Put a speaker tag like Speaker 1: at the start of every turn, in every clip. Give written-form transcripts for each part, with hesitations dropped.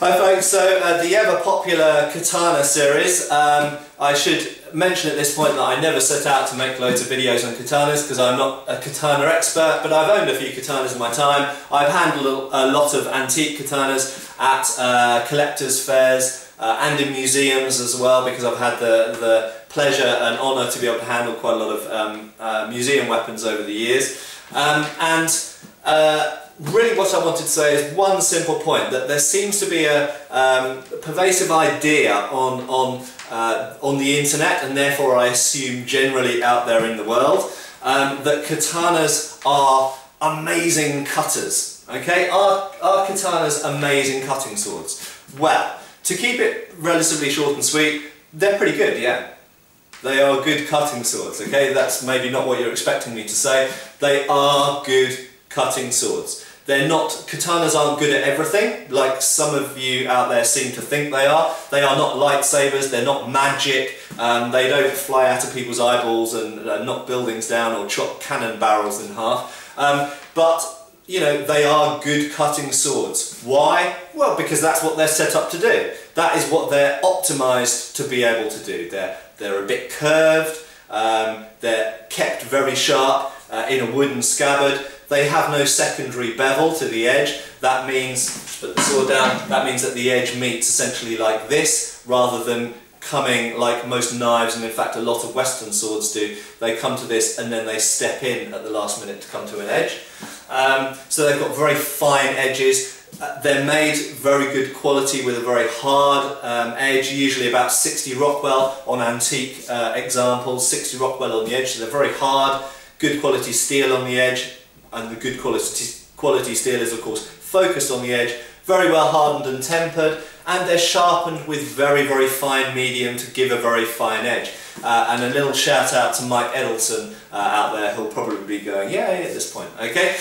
Speaker 1: Hi folks, so the ever popular Katana series, I should mention at this point that I never set out to make loads of videos on katanas because I'm not a katana expert, but I've owned a few katanas in my time. I've handled a lot of antique katanas at collectors' fairs and in museums as well, because I've had the pleasure and honour to be able to handle quite a lot of museum weapons over the years. Really what I wanted to say is one simple point, that there seems to be a pervasive idea on the internet, and therefore I assume generally out there in the world, that katanas are amazing cutters. Okay, are katanas amazing cutting swords? Well, to keep it relatively short and sweet, they're pretty good, yeah. They are good cutting swords, okay? That's maybe not what you're expecting me to say. They are good cutting swords. They're not, katanas aren't good at everything, like some of you out there seem to think they are. They are not lightsabers, they're not magic, they don't fly out of people's eyeballs and knock buildings down or chop cannon barrels in half. But, you know, they are good cutting swords. Why? Well, because that's what they're set up to do. That is what they're optimised to be able to do. They're a bit curved, they're kept very sharp in a wooden scabbard. They have no secondary bevel to the edge. That means, put the sword down, that means that the edge meets essentially like this, rather than coming like most knives, and in fact a lot of Western swords do. They come to this and then they step in at the last minute to come to an edge. So they've got very fine edges. They're made very good quality with a very hard edge, usually about 60 Rockwell on antique examples, 60 Rockwell on the edge, so they're very hard, good quality steel on the edge. And the good quality steel is of course focused on the edge, very well hardened and tempered, and they're sharpened with very, very fine medium to give a very fine edge. And a little shout out to Mike Edelson out there, who'll probably be going, yeah, at this point, okay?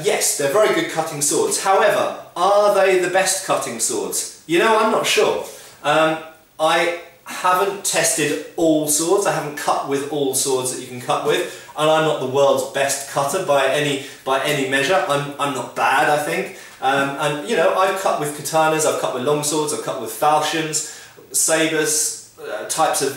Speaker 1: Yes, they're very good cutting swords. However, are they the best cutting swords? You know, I'm not sure. I haven't tested all swords, I haven't cut with all swords that you can cut with, and I'm not the world's best cutter by any measure. I'm not bad, I think. And you know, I've cut with katanas, I've cut with long swords, I've cut with falchions, sabres, types of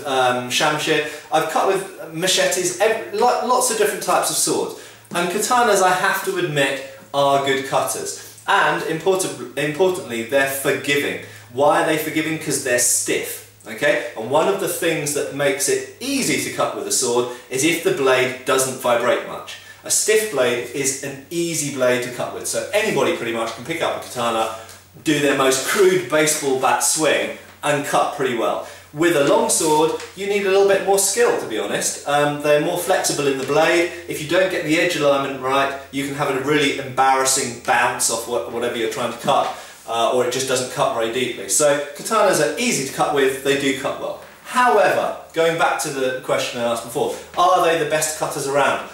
Speaker 1: shamshir. I've cut with machetes, lots of different types of swords. And katanas, I have to admit, are good cutters. And importantly, they're forgiving. Why are they forgiving? Because they're stiff. Okay, and one of the things that makes it easy to cut with a sword is if the blade doesn't vibrate much. A stiff blade is an easy blade to cut with, so anybody pretty much can pick up a katana, do their most crude baseball bat swing and cut pretty well. With a long sword, you need a little bit more skill, to be honest. They're more flexible in the blade. If you don't get the edge alignment right, you can have a really embarrassing bounce off whatever you're trying to cut. Or it just doesn't cut very deeply. So katanas are easy to cut with, they do cut well. However, going back to the question I asked before, are they the best cutters around?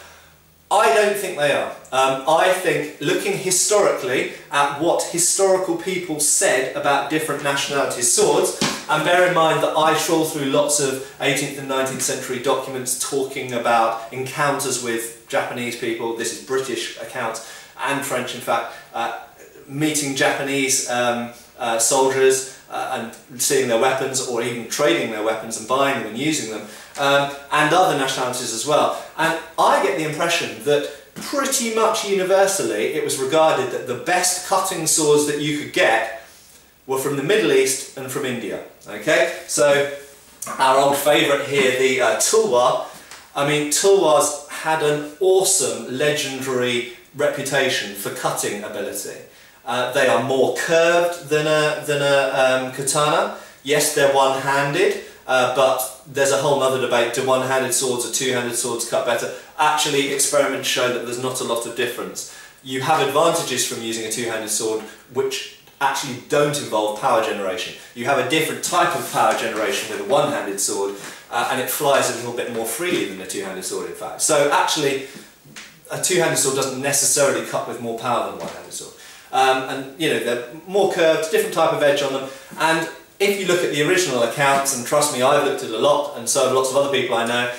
Speaker 1: I don't think they are. I think, looking historically at what historical people said about different nationalities' swords, and bear in mind that I trawl through lots of 18th and 19th century documents talking about encounters with Japanese people, this is British accounts, and French in fact, meeting Japanese soldiers and seeing their weapons, or even trading their weapons and buying them and using them, and other nationalities as well. And I get the impression that pretty much universally it was regarded that the best cutting swords that you could get were from the Middle East and from India. Okay, so our old favourite here, the tulwar. I mean, tulwars had an awesome, legendary reputation for cutting ability. They are more curved than a katana. Yes, they're one-handed, but there's a whole other debate. Do one-handed swords or two-handed swords cut better? Actually, experiments show that there's not a lot of difference. You have advantages from using a two-handed sword which actually don't involve power generation. You have a different type of power generation with a one-handed sword, and it flies a little bit more freely than a two-handed sword, in fact. So actually, a two-handed sword doesn't necessarily cut with more power than a one-handed sword. And you know, they're more curved, different type of edge on them, and if you look at the original accounts, and trust me, I've looked at a lot, and so have lots of other people I know,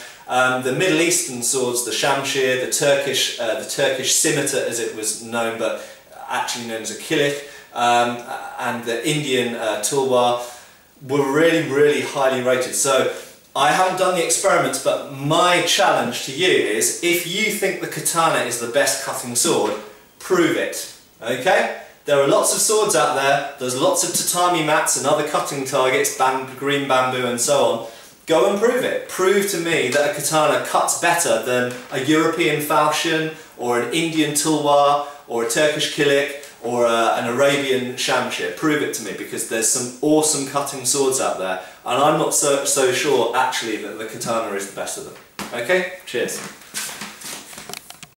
Speaker 1: the Middle Eastern swords, the shamshir, the Turkish scimitar as it was known, but actually known as a kilit, and the Indian tulwar were really highly rated. So I haven't done the experiments, but my challenge to you is, if you think the katana is the best cutting sword, prove it, okay? There are lots of swords out there, there's lots of tatami mats and other cutting targets, green bamboo and so on. Go and prove it. Prove to me that a katana cuts better than a European falchion, or an Indian tulwar, or a Turkish kilik, or an Arabian shamshir. Prove it to me, because there's some awesome cutting swords out there, and I'm not so sure actually that the katana is the best of them. Okay? Cheers.